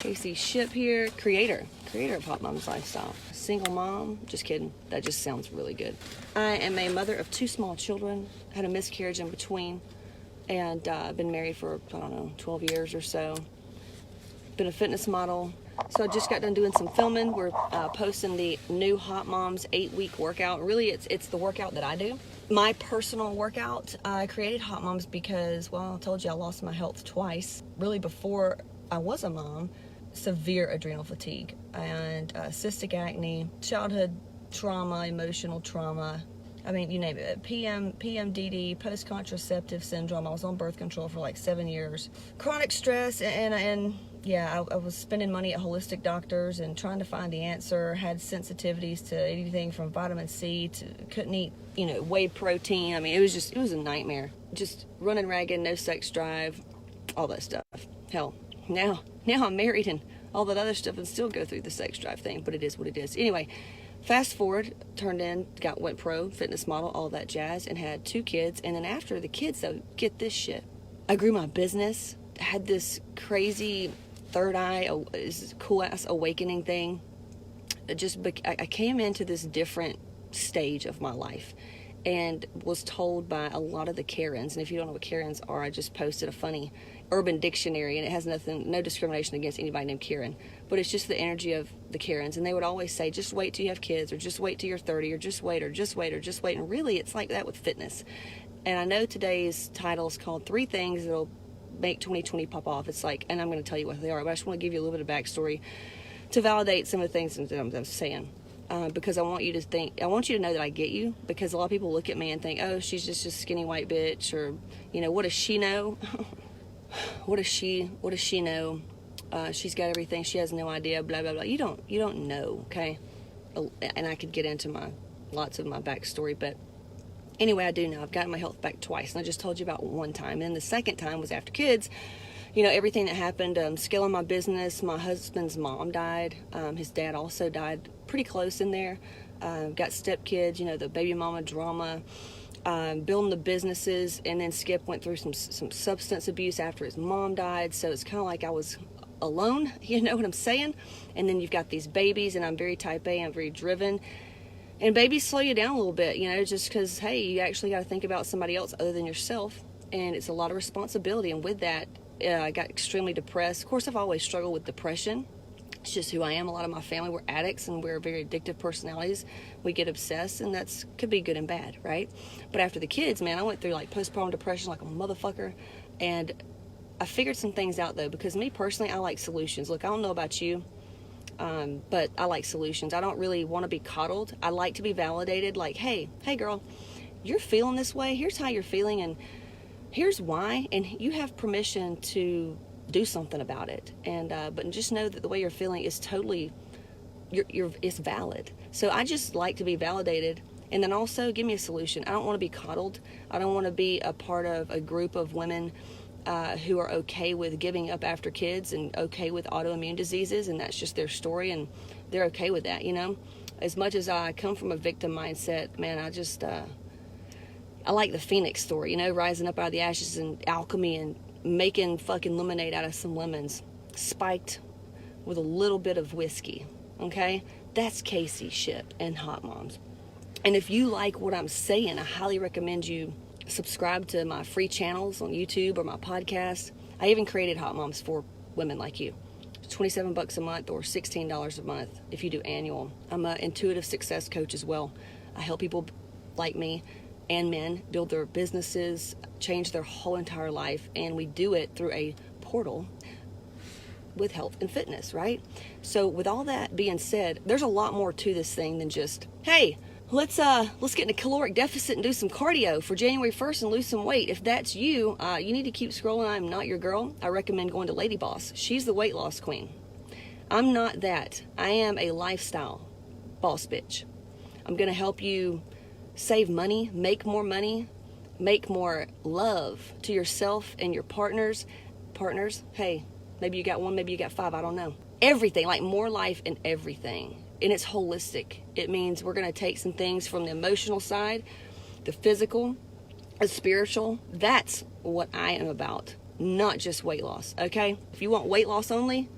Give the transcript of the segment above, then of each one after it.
Casey Ship here, creator of HOTMOMZ LIFESTYLE. Single mom, just kidding, that just sounds really good. I am a mother of 2 small children, had a miscarriage in between, and been married for, 12 years or so. Been a fitness model. So I just got done doing some filming. We're posting the new HOTMOMZ 8-week workout. Really, it's the workout that I do. My personal workout, I created HOTMOMZ because, well, I told you I lost my health twice. Really, before I was a mom, severe adrenal fatigue and cystic acne, childhood trauma, emotional trauma. I mean, you name it. PMDD, post-contraceptive syndrome. I was on birth control for like 7 years. Chronic stress and yeah, I was spending money at holistic doctors and trying to find the answer. Had sensitivities to anything from vitamin C to couldn't eat, whey protein. I mean, it was a nightmare. Just running ragged, no sex drive, all that stuff. Hell, now I'm married and all that other stuff and still go through the sex drive thing, but it is what it is. Anyway, fast forward, went pro, fitness model, all that jazz, and had 2 kids. And then after the kids, though, get this shit. I grew my business, had this crazy third eye, this cool ass awakening thing. I came into this different stage of my life and was told by a lot of the Karens, and if you don't know what Karens are, I just posted a funny Urban Dictionary, and it has no discrimination against anybody named Karen, but it's just the energy of the Karens, and they would always say, just wait till you have kids, or just wait till you're 30, or just wait, and really it's like that with fitness. And I know today's title is called 3 Things That'll Make 2020 Pop Off. It's like, and I'm going to tell you what they are, but I just want to give you a little bit of backstory to validate some of the things that I'm saying. Because I want you to know that I get you, because a lot of people look at me and think, oh, she's just a skinny white bitch, or, what does she know? What does she know? She's got everything. She has no idea, blah, blah, blah. You don't know, okay? And I could get into lots of my backstory, but anyway, I do know. I've gotten my health back twice, and I just told you about one time. And the second time was after kids. Everything that happened, scaling my business. My husband's mom died. His dad also died pretty close in there. Got stepkids, the baby mama drama. Building the businesses, and then Skip went through some substance abuse after his mom died, so it's kind of like I was alone, you know what I'm saying? And then you've got these babies, and I'm very type A, I'm very driven, and babies slow you down a little bit, just because, hey, you actually got to think about somebody else other than yourself, and it's a lot of responsibility. And with that, I got extremely depressed. Of course, I've always struggled with depression. It's just who I am. A lot of my family, we're addicts, and we're very addictive personalities. We get obsessed, and that's could be good and bad, right? But after the kids, man, I went through like postpartum depression like a motherfucker, and I figured some things out, though, because me personally, I like solutions. Look, I don't know about you, but I like solutions. I don't really want to be coddled. I like to be validated, like, hey girl, you're feeling this way. Here's how you're feeling, and here's why, and you have permission to do something about it. And but just know that the way you're feeling is totally it's valid. So I just like to be validated, and then also give me a solution. I don't want to be coddled. I don't want to be a part of a group of women who are okay with giving up after kids and okay with autoimmune diseases, and that's just their story, and they're okay with that. As much as I come from a victim mindset, man, I like the Phoenix story, rising up out of the ashes, and alchemy, and making fucking lemonade out of some lemons, spiked with a little bit of whiskey, okay? That's Casey Ship and HOTMOMZ. And if you like what I'm saying, I highly recommend you subscribe to my free channels on YouTube or my podcast. I even created HOTMOMZ for women like you. It's $27 a month or $16 a month if you do annual. I'm an intuitive success coach as well. I help people like me and men build their businesses, change their whole entire life, and we do it through a portal with health and fitness, right? So with all that being said, there's a lot more to this thing than just, hey, let's get in a caloric deficit and do some cardio for January 1st and lose some weight. If that's you, you need to keep scrolling. I'm not your girl. I recommend going to Lady Boss. She's the weight loss queen. I'm not that. I am a lifestyle boss bitch. I'm gonna help you save money, make more love to yourself and your partners. Hey, maybe you got 1, maybe you got 5, I don't know. Everything, like more life in everything. And it's holistic. It means we're going to take some things from the emotional side, the physical, the spiritual. That's what I am about, not just weight loss, okay? If you want weight loss only,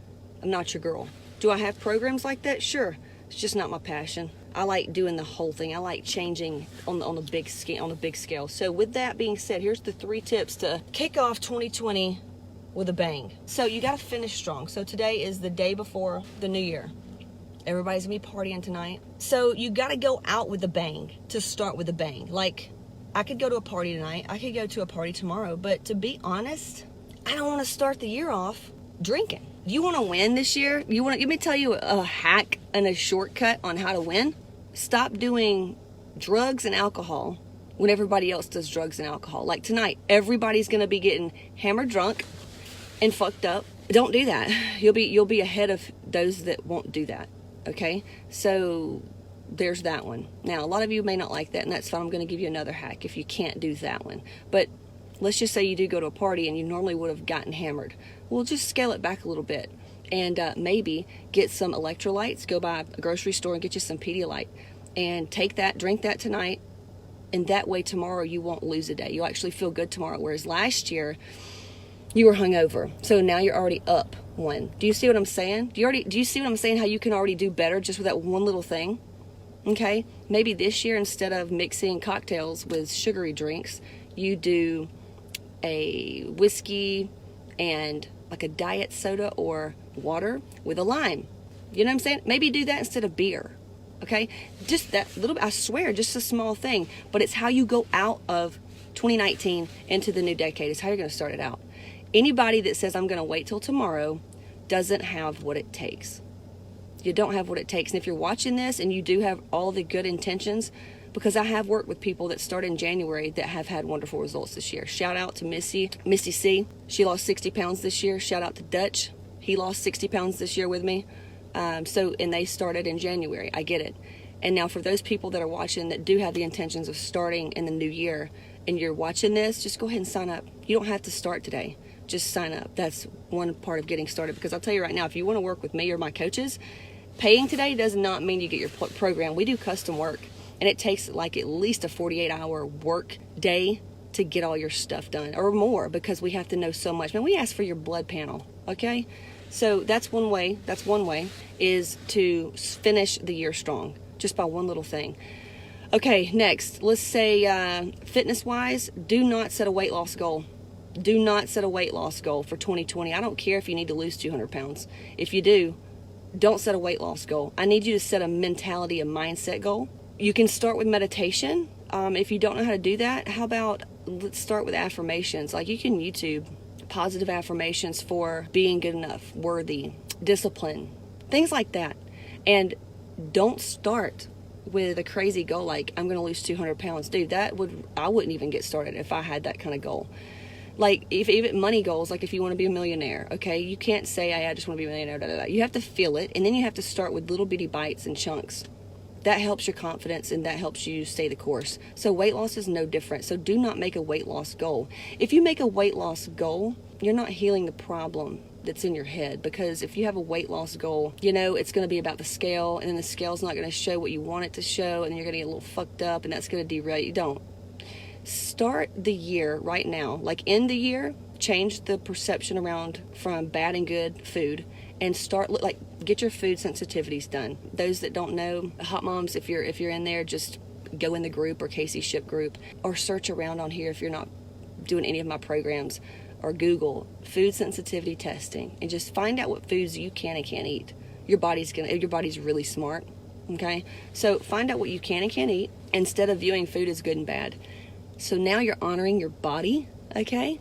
I'm not your girl. Do I have programs like that? Sure. It's just not my passion. I like doing the whole thing. I like changing on the big scale. So with that being said, here's the 3 tips to kick off 2020 with a bang. So you got to finish strong. So today is the day before the new year. Everybody's gonna be partying tonight. So you got to go out with a bang to start with a bang. Like, I could go to a party tonight. I could go to a party tomorrow. But to be honest, I don't want to start the year off drinking. You want to win this year? Let me tell you a hack and a shortcut on how to win. Stop doing drugs and alcohol when everybody else does drugs and alcohol. Like tonight, everybody's going to be getting hammered drunk and fucked up. Don't do that. You'll be ahead of those that won't do that. Okay? So there's that one. Now, a lot of you may not like that, and that's fine. I'm going to give you another hack if you can't do that one. But let's just say you do go to a party and you normally would have gotten hammered. Well, just scale it back a little bit and maybe get some electrolytes. Go by a grocery store and get you some Pedialyte and take that, drink that tonight, and that way tomorrow you won't lose a day. You'll actually feel good tomorrow, whereas last year you were hungover. So now you're already up one. Do you see what I'm saying? Do you see what I'm saying, how you can already do better just with that one little thing? Okay? Maybe this year, instead of mixing cocktails with sugary drinks, you do a whiskey and like a diet soda or water with a lime. You know what I'm saying? Maybe do that instead of beer. Okay? Just that little bit, I swear, just a small thing. But it's how you go out of 2019 into the new decade. It's how you're going to start it out. Anybody that says I'm going to wait till tomorrow doesn't have what it takes. You don't have what it takes. And if you're watching this and you do have all the good intentions, because I have worked with people that started in January that have had wonderful results this year. Shout out to Missy C. She lost 60 pounds this year. Shout out to Dutch. He lost 60 pounds this year with me. And they started in January. I get it. And now for those people that are watching that do have the intentions of starting in the new year and you're watching this, just go ahead and sign up. You don't have to start today. Just sign up. That's one part of getting started. Because I'll tell you right now, if you want to work with me or my coaches, paying today does not mean you get your program. We do custom work. And it takes like at least a 48-hour work day to get all your stuff done, or more, because we have to know so much. Man, we ask for your blood panel, okay? So that's one way, is to finish the year strong, just by one little thing. Okay, next, let's say fitness-wise, do not set a weight loss goal. Do not set a weight loss goal for 2020. I don't care if you need to lose 200 pounds. If you do, don't set a weight loss goal. I need you to set a mentality, a mindset goal. You can start with meditation. If you don't know how to do that, how about let's start with affirmations. Like you can YouTube positive affirmations for being good enough, worthy, discipline, things like that. And don't start with a crazy goal like I'm going to lose 200 pounds. Dude, I wouldn't even get started if I had that kind of goal. Like even money goals, like if you want to be a millionaire, okay, you can't say, I just want to be a millionaire, You have to feel it, and then you have to start with little bitty bites and chunks. That helps your confidence and that helps you stay the course. So weight loss is no different. So do not make a weight loss goal. If you make a weight loss goal, you're not healing the problem that's in your head, because if you have a weight loss goal, it's going to be about the scale, and then the scale's not going to show what you want it to show, and then you're going to get a little fucked up, and that's going to derail you. Don't. Start the year right now. Like in the year, change the perception around from bad and good food, and get your food sensitivities done. Those that don't know, Hot Moms, if you're in there, just go in the group or Casey's Ship group, or search around on here if you're not doing any of my programs, or Google food sensitivity testing and just find out what foods you can and can't eat. Your body's really smart. Okay? So find out what you can and can't eat instead of viewing food as good and bad. So now you're honoring your body, okay?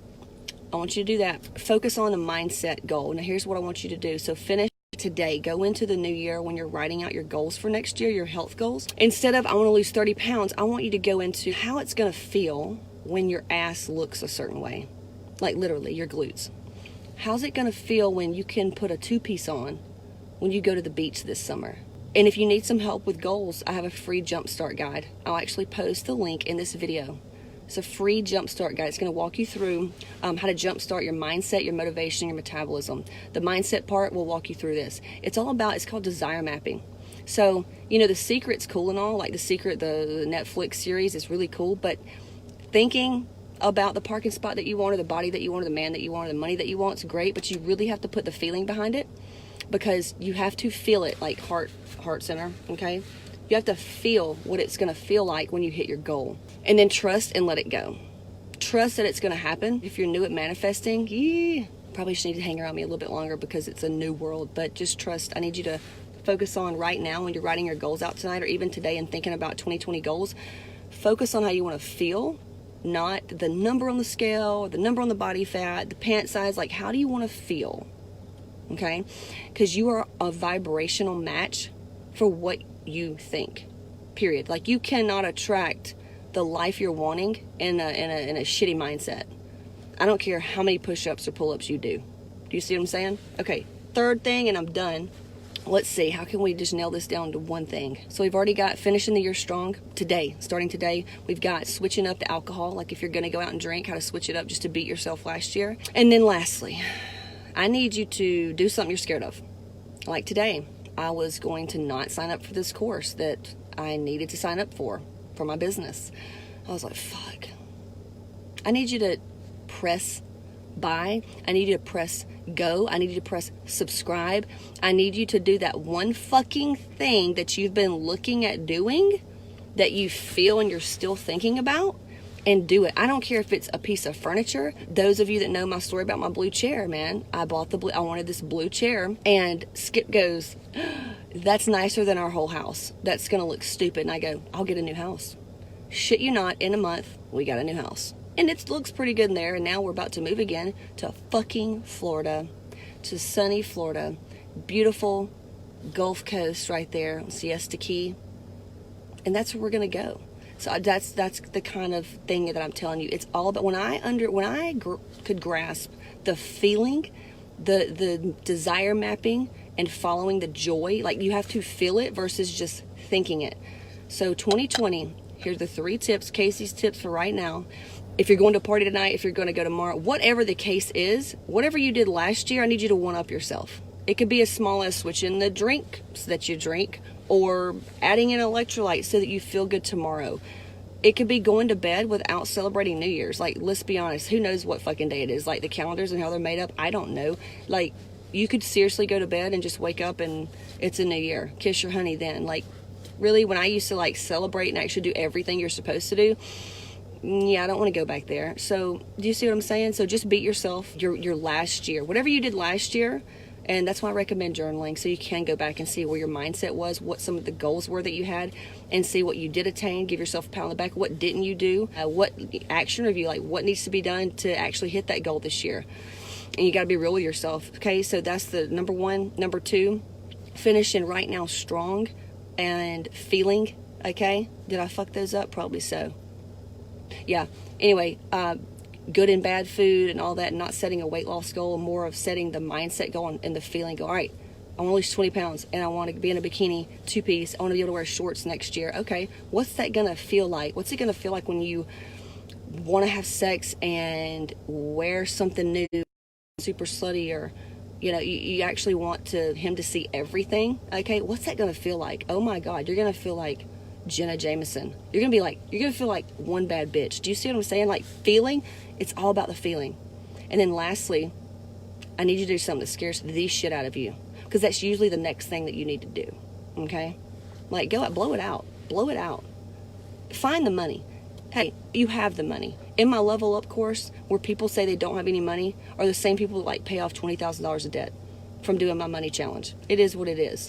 I want you to do that. Focus on a mindset goal. Now here's what I want you to do. So finish today. Go into the new year when you're writing out your goals for next year, your health goals. Instead of I want to lose 30 pounds, I want you to go into how it's going to feel when your ass looks a certain way. Like literally, your glutes. How's it going to feel when you can put a two-piece on when you go to the beach this summer? And if you need some help with goals, I have a free jumpstart guide. I'll actually post the link in this video. It's a free jumpstart guide. It's going to walk you through how to jumpstart your mindset, your motivation, your metabolism. The mindset part will walk you through this. It's called desire mapping. So, The Secret's cool and all. Like The Secret, the Netflix series is really cool. But thinking about the parking spot that you want, or the body that you want, or the man that you want, or the money that you want, it's great. But you really have to put the feeling behind it. because you have to feel it, like heart center, okay? You have to feel what it's going to feel like when you hit your goal, and then trust and let it go. Trust that it's going to happen. If you're new at manifesting, probably just need to hang around me a little bit longer because it's a new world, but just trust. I need you to focus on right now when you're writing your goals out tonight or even today and thinking about 2020 goals. Focus on how you want to feel, not the number on the scale, the number on the body fat, the pant size. Like, how do you want to feel? Okay? Because you are a vibrational match for what you think, period. Like, you cannot attract the life you're wanting in a shitty mindset. I don't care how many push-ups or pull-ups you do. Do you see what I'm saying? Okay, third thing, and I'm done. Let's see, how can we just nail this down to one thing? So we've already got finishing the year strong today, starting today. We've got switching up the alcohol, like if you're going to go out and drink, how to switch it up just to beat yourself last year. And then lastly, I need you to do something you're scared of. Like today, I was going to not sign up for this course that I needed to sign up for my business. I was like, fuck. I need you to press buy. I need you to press go. I need you to press subscribe. I need you to do that one fucking thing that you've been looking at doing, that you feel and you're still thinking about, and do it. I don't care if it's a piece of furniture. Those of you that know my story about my blue chair, man, I wanted this blue chair, and Skip goes, that's nicer than our whole house. That's gonna look stupid. And I go, I'll get a new house. Shit you not, in a month, we got a new house. And it looks pretty good in there. And now we're about to move again to fucking Florida, to sunny Florida. Beautiful Gulf Coast right there, Siesta Key. And that's where we're gonna go. So that's the kind of thing that I'm telling you. It's all about when I could grasp the feeling, the desire mapping, and following the joy. Like, you have to feel it versus just thinking it. So 2020, here's the 3 tips, Casey's tips for right now. If you're going to a party tonight, if you're going to go tomorrow, whatever the case is, whatever you did last year, I need you to one-up yourself. It could be as small as switching the drinks that you drink, or adding in electrolytes so that you feel good tomorrow. It could be going to bed without celebrating New Year's. Like, let's be honest, who knows what fucking day it is? Like, the calendars and how they're made up, I don't know. Like, you could seriously go to bed and just wake up and it's a new year. Kiss your honey then. Like, really, when I used to like celebrate and actually do everything you're supposed to do, yeah, I don't want to go back there. So do you see what I'm saying? So just beat yourself your last year, whatever you did last year. And that's why I recommend journaling, so you can go back and see where your mindset was, what some of the goals were that you had, and see what you did attain. Give yourself a pat on the back. What didn't you do? What action review, like what needs to be done to actually hit that goal this year? And you got to be real with yourself. Okay, so that's the number 1. Number 2, finishing right now strong and feeling. Okay, did I fuck those up? Probably so. Yeah. Anyway, good and bad food and all that, not setting a weight loss goal, more of setting the mindset goal and the feeling goal. All right, I want to lose 20 pounds and I want to be in a bikini 2-piece. I want to be able to wear shorts next year. Okay, what's that going to feel like? What's it going to feel like when you want to have sex and wear something new, super slutty, or, you know, you actually want him to see everything? Okay, what's that going to feel like? Oh my God, you're going to feel like Jenna Jameson. You're going to feel like one bad bitch. Do you see what I'm saying? Like, feeling, it's all about the feeling. And then lastly, I need you to do something that scares the shit out of you, because that's usually the next thing that you need to do. Okay? Like, go out, blow it out. Blow it out. Find the money. Hey, you have the money. In my Level Up course, where people say they don't have any money, are the same people that like pay off $20,000 of debt from doing my money challenge. It is what it is.